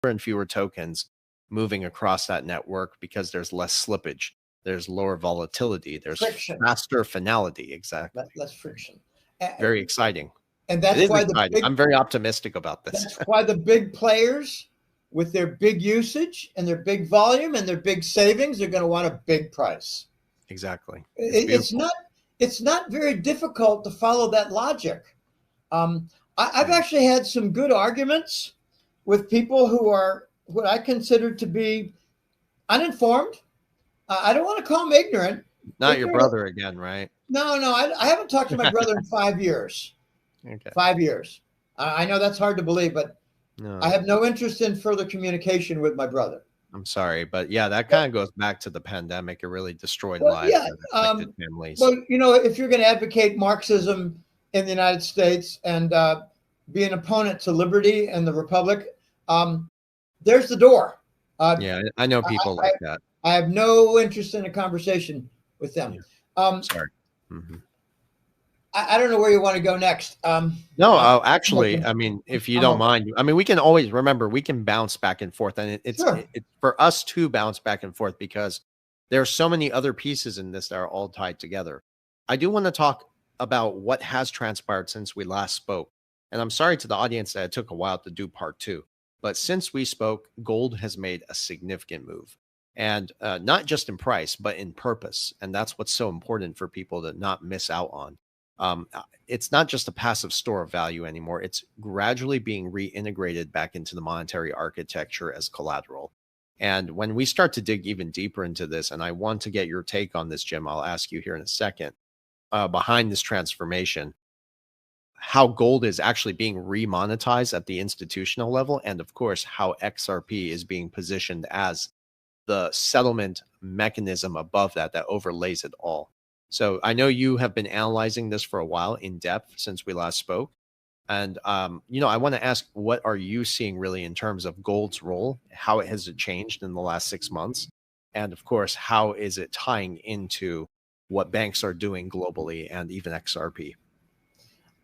and fewer tokens moving across that network because there's less slippage, there's lower volatility, there's friction. faster finality. Exactly. Less friction. Very exciting. And that's why I'm very optimistic about this. That's why the big players with their big usage and their big volume and their big savings are going to want a big price. Exactly. It's not very difficult to follow that logic. I've actually had some good arguments with people who are what I consider to be uninformed. I don't want to call them ignorant. Not your brother again, right? No, I haven't talked to my brother in 5 years. Okay. 5 years. I know that's hard to believe, but no. I have no interest in further communication with my brother. I'm sorry, but yeah, that kind of goes back to the pandemic. It really destroyed lives and affected families. Well, if you're going to advocate Marxism in the United States and be an opponent to liberty and the republic, there's the door. Yeah, I know people like that. I have no interest in a conversation with them. Yeah. Sorry. Mm-hmm. I don't know where you want to go next. No, actually, I mean, if you don't mind, I mean, we can always remember we can bounce back and forth, and it's for us to bounce back and forth because there are so many other pieces in this that are all tied together. I do want to talk about what has transpired since we last spoke, and I'm sorry to the audience that it took a while to do part 2, but since we spoke, gold has made a significant move, and not just in price, but in purpose, and that's what's so important for people to not miss out on. It's not just a passive store of value anymore. It's gradually being reintegrated back into the monetary architecture as collateral. And when we start to dig even deeper into this, and I want to get your take on this, Jim, I'll ask you here in a second, behind this transformation, how gold is actually being remonetized at the institutional level, and of course, how XRP is being positioned as the settlement mechanism above that overlays it all. So I know you have been analyzing this for a while in depth since we last spoke. And, I want to ask, what are you seeing really in terms of gold's role? How it has changed in the last 6 months? And of course, how is it tying into what banks are doing globally and even XRP?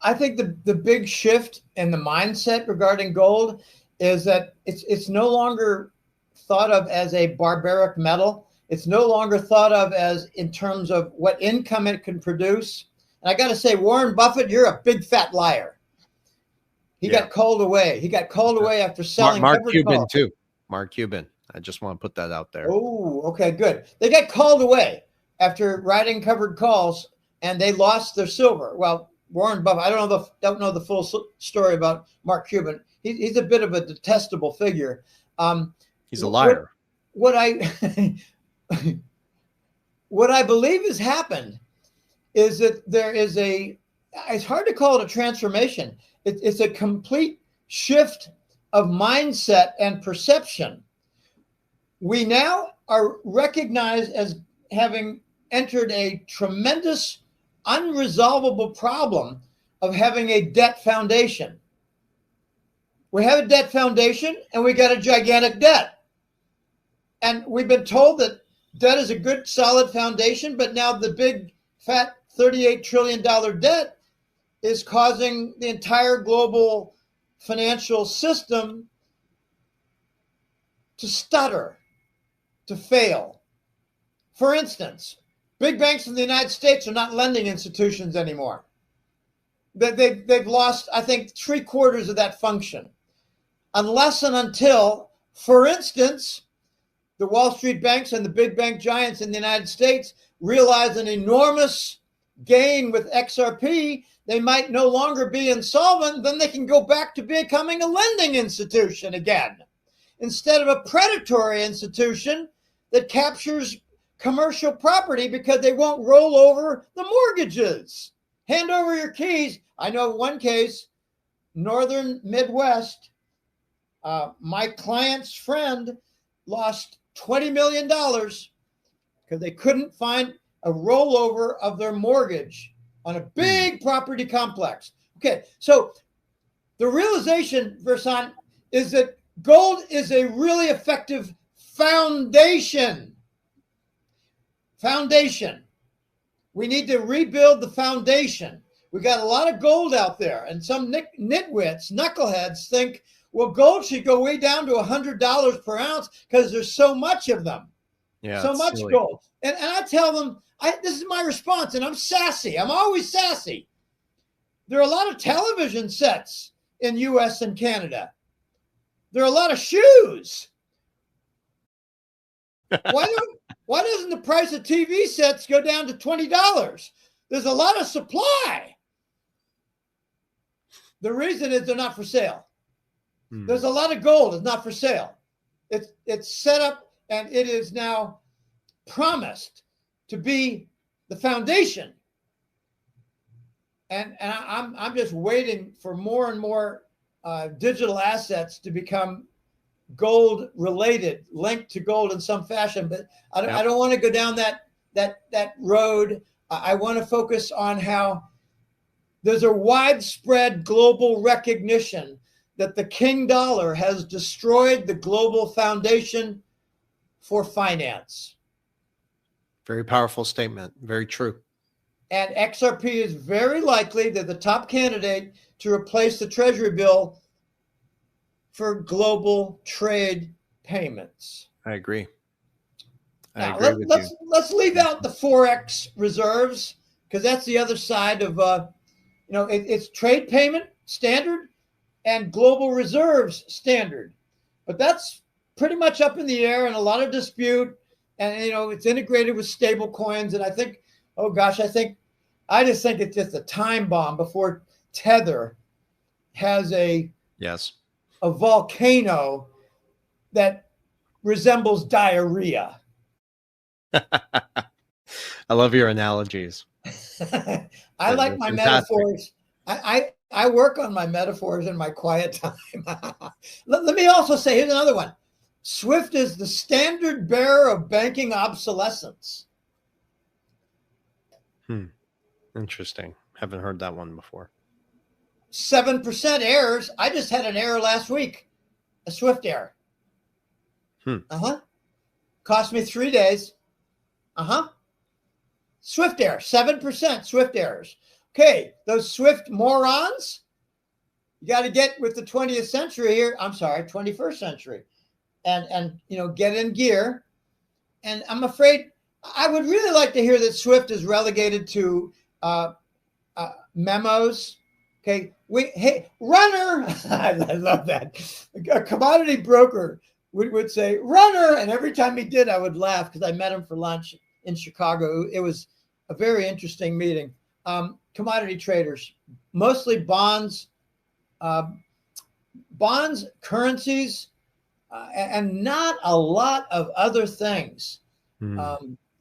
I think the big shift in the mindset regarding gold is that it's no longer thought of as a barbaric metal. It's no longer thought of as in terms of what income it can produce. And I got to say, Warren Buffett, you're a big fat liar. He got called away. He got called away after selling. Mark Cuban too. Mark Cuban. I just want to put that out there. Oh, okay, good. They got called away after writing covered calls, and they lost their silver. Well, Warren Buffett, I don't know the full story about Mark Cuban. He's a bit of a detestable figure. He's a liar. What I believe has happened is that there is it's hard to call it a transformation. It's a complete shift of mindset and perception. We now are recognized as having entered a tremendous unresolvable problem of having a debt foundation. We have a debt foundation and we got a gigantic debt. And we've been told that debt is a good, solid foundation, but now the big, fat $38 trillion debt is causing the entire global financial system to stutter, to fail. For instance, big banks in the United States are not lending institutions anymore. They've lost, I think, 3/4 of that function. Unless and until, for instance, the Wall Street banks and the big bank giants in the United States realize an enormous gain with XRP, they might no longer be insolvent, then they can go back to becoming a lending institution again, instead of a predatory institution that captures commercial property because they won't roll over the mortgages. Hand over your keys. I know one case, Northern Midwest, my client's friend lost $20 million because they couldn't find a rollover of their mortgage on a big property complex. Okay, so the realization, Versan, is that gold is a really effective foundation. Foundation. We need to rebuild the foundation. We got a lot of gold out there, and some nitwits, knuckleheads think, Well, gold should go way down to $100 per ounce because there's so much of them. Yeah, so much silly. gold. And I tell them, this is my response, and I'm sassy. I'm always sassy. There are a lot of television sets in US and Canada. There are a lot of shoes. Why doesn't the price of TV sets go down to $20? There's a lot of supply. The reason is they're not for sale. There's a lot of gold. It's not for sale. It's set up, and it is now promised to be the foundation. And I'm just waiting for more and more digital assets to become gold related, linked to gold in some fashion. But I don't want to go down that road. I want to focus on how there's a widespread global recognition that the king dollar has destroyed the global foundation for finance. Very powerful statement. Very true. And XRP is very likely the top candidate to replace the Treasury bill for global trade payments. I agree. Now, let's leave out the Forex reserves, because that's the other side of, it's trade payment standard and global reserves standard. But that's pretty much up in the air and a lot of dispute. And, it's integrated with stable coins. And I think, I just think it's just a time bomb before Tether has a volcano that resembles diarrhea. I love your analogies. I like my metaphors. I work on my metaphors in my quiet time. Let me also say, here's another one. SWIFT is the standard bearer of banking obsolescence. Interesting. Haven't heard that one before. 7% errors. I just had an error last week, a SWIFT error. Cost me 3 days. SWIFT error, 7% SWIFT errors. Okay, those SWIFT morons, you got to get with the 20th century here. I'm sorry, 21st century. And get in gear. And I'm afraid I would really like to hear that SWIFT is relegated to memos. Okay, hey, runner. I love that. A commodity broker would say, runner. And every time he did, I would laugh because I met him for lunch in Chicago. It was a very interesting meeting. Commodity traders, mostly bonds, currencies, and not a lot of other things.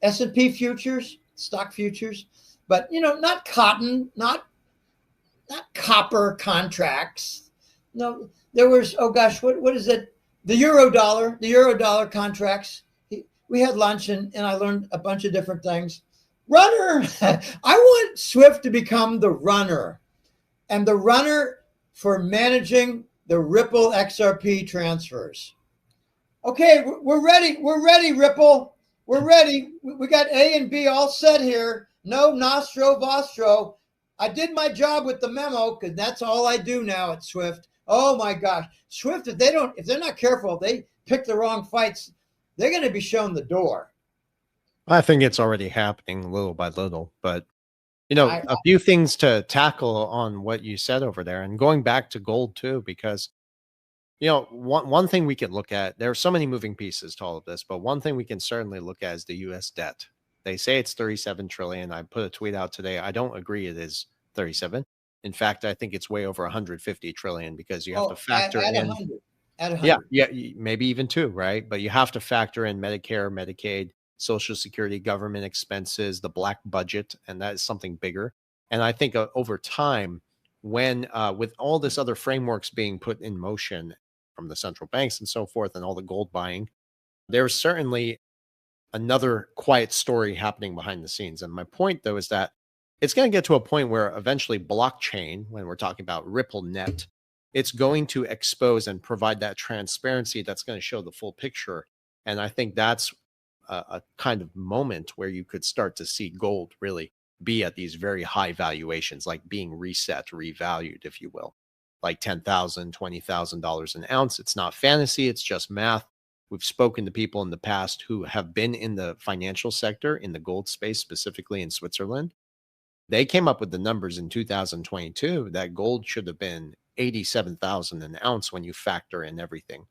S&P futures, stock futures, but not cotton, not copper contracts. No, there was, what is it? The euro dollar contracts. We had lunch and I learned a bunch of different things. Runner. I want SWIFT to become the runner, and the runner for managing the Ripple XRP transfers. Okay, we're ready. We're ready, Ripple. We're ready. We got A and B all set here. No nostro vostro. I did my job with the memo because that's all I do now at SWIFT. Oh my gosh, SWIFT! If they're not careful, if they pick the wrong fights, they're going to be shown the door. I think it's already happening little by little, but a few things to tackle on what you said over there, and going back to gold too, because one thing we can look at, there are so many moving pieces to all of this, but one thing we can certainly look at is the US debt. They say it's 37 trillion. I put a tweet out today. I don't agree it is 37. In fact, I think it's way over 150 trillion because you have to factor in 100. At 100. Yeah, maybe even 2, right? But you have to factor in Medicare, Medicaid, Social Security, government expenses, the black budget, and that is something bigger. And I think over time, when with all this other frameworks being put in motion from the central banks and so forth, and all the gold buying, there's certainly another quiet story happening behind the scenes. And my point, though, is that it's going to get to a point where eventually blockchain, when we're talking about Ripple Net, it's going to expose and provide that transparency that's going to show the full picture. And I think that's a kind of moment where you could start to see gold really be at these very high valuations, like being reset, revalued, if you will. like $10,000, $20,000 an ounce. It's not fantasy. It's just math. We've spoken to people in the past who have been in the financial sector, in the gold space, specifically in Switzerland. They came up with the numbers in 2022 that gold should have been 87,000 an ounce when you factor in everything.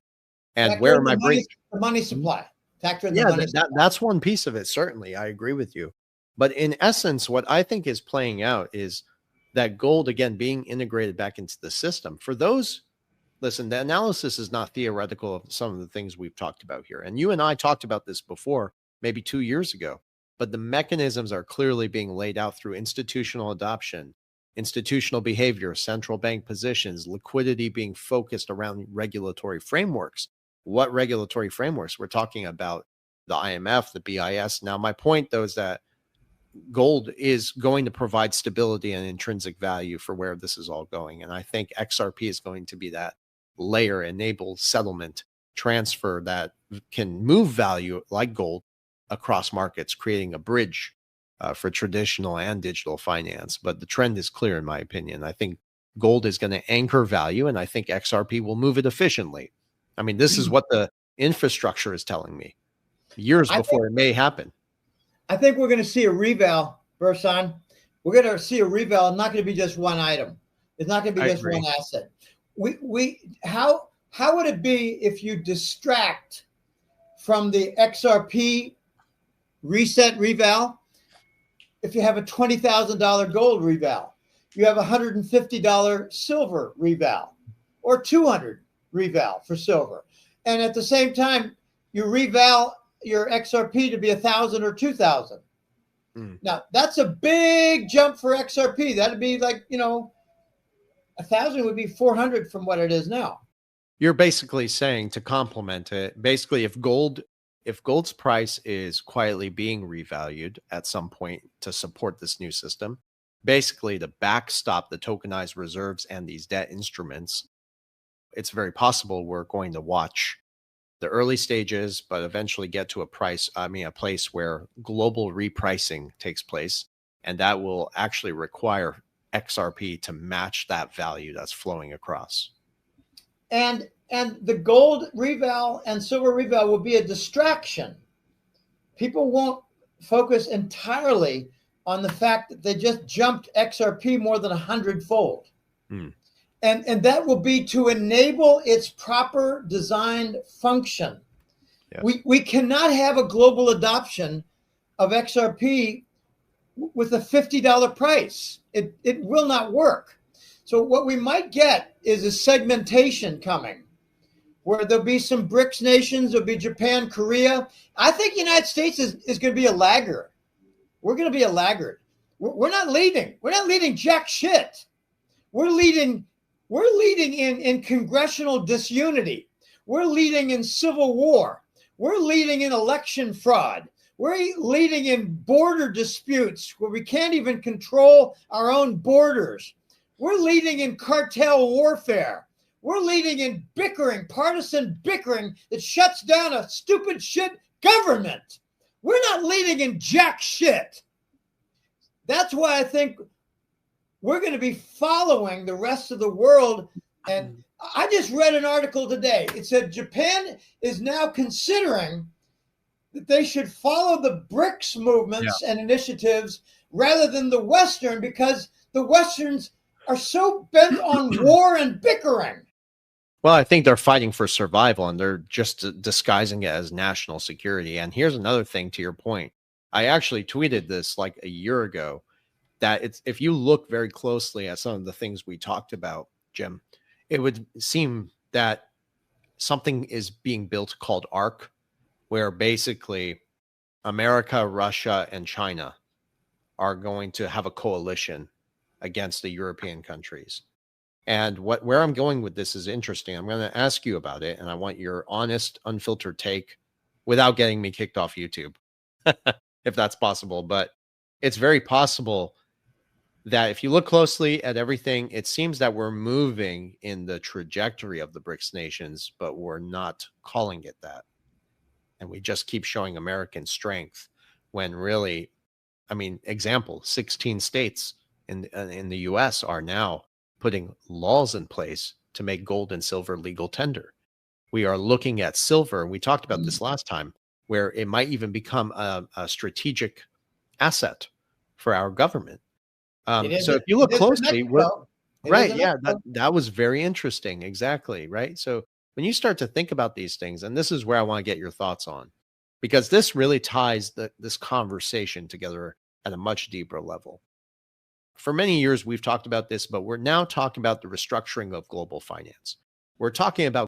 And factor where in am I bringing the money supply? Factor in yeah, the money supply. that's one piece of it. Certainly, I agree with you. But in essence, what I think is playing out is that gold, again, being integrated back into the system. For those, listen, the analysis is not theoretical of some of the things we've talked about here. And you and I talked about this before, maybe 2 years ago. But the mechanisms are clearly being laid out through institutional adoption, institutional behavior, central bank positions, liquidity being focused around regulatory frameworks. What regulatory frameworks? We're talking about the IMF, the BIS. Now, my point, though, is that gold is going to provide stability and intrinsic value for where this is all going. And I think XRP is going to be that layer, enable settlement, transfer that can move value like gold across markets, creating a bridge for traditional and digital finance. But the trend is clear, in my opinion. I think gold is going to anchor value, and I think XRP will move it efficiently. I mean, this is what the infrastructure is telling me years before it may happen. I think we're going to see a reval, Bersan. We're going to see a reval. It's not going to be just one item. It's not going to be just one asset. How would it be if you distract from the XRP reset reval? If you have a $20,000 gold reval, you have a $150 silver reval, or $200 reval for silver, and at the same time you reval your XRP to be 1,000 or 2,000. Now that's a big jump for XRP. That'd be like, 1,000 would be 400 from what it is now. You're basically saying, to complement it, basically if gold's price is quietly being revalued at some point to support this new system, basically to backstop the tokenized reserves and these debt instruments, it's very possible we're going to watch the early stages, but eventually get to a place where global repricing takes place. And that will actually require XRP to match that value that's flowing across. And the gold reval and silver reval will be a distraction. People won't focus entirely on the fact that they just jumped XRP more than 100-fold. And that will be to enable its proper designed function. Yeah. We cannot have a global adoption of XRP with a $50 price. It will not work. So what we might get is a segmentation coming, where there'll be some BRICS nations, there'll be Japan, Korea. I think the United States is going to be a laggard. We're going to be a laggard. We're not leading. We're not leading jack shit. We're leading in congressional disunity. We're leading in civil war. We're leading in election fraud. We're leading in border disputes where we can't even control our own borders. We're leading in cartel warfare. We're leading in bickering, partisan bickering that shuts down a stupid shit government. We're not leading in jack shit. That's why I think we're going to be following the rest of the world. And I just read an article today. It said Japan is now considering that they should follow the BRICS movements and initiatives rather than the Western, because the Westerns are so bent on war and bickering. Well, I think they're fighting for survival, and they're just disguising it as national security. And here's another thing to your point. I actually tweeted this like a year ago, that it's, if you look very closely at some of the things we talked about, Jim, it would seem that something is being built called ARC, where basically America, Russia, and China are going to have a coalition against the European countries. And where I'm going with this is interesting. I'm going to ask you about it, and I want your honest, unfiltered take without getting me kicked off YouTube, if that's possible. But it's very possible that if you look closely at everything, it seems that we're moving in the trajectory of the BRICS nations, but we're not calling it that. And we just keep showing American strength when really, I mean, example, 16 states in the US are now putting laws in place to make gold and silver legal tender. We are looking at silver, and we talked about this last time, where it might even become a strategic asset for our government. So if you look closely, right, yeah, that was very interesting. Exactly, right? So when you start to think about these things, and this is where I want to get your thoughts on, because this really ties this conversation together at a much deeper level. For many years, we've talked about this, but we're now talking about the restructuring of global finance. We're talking about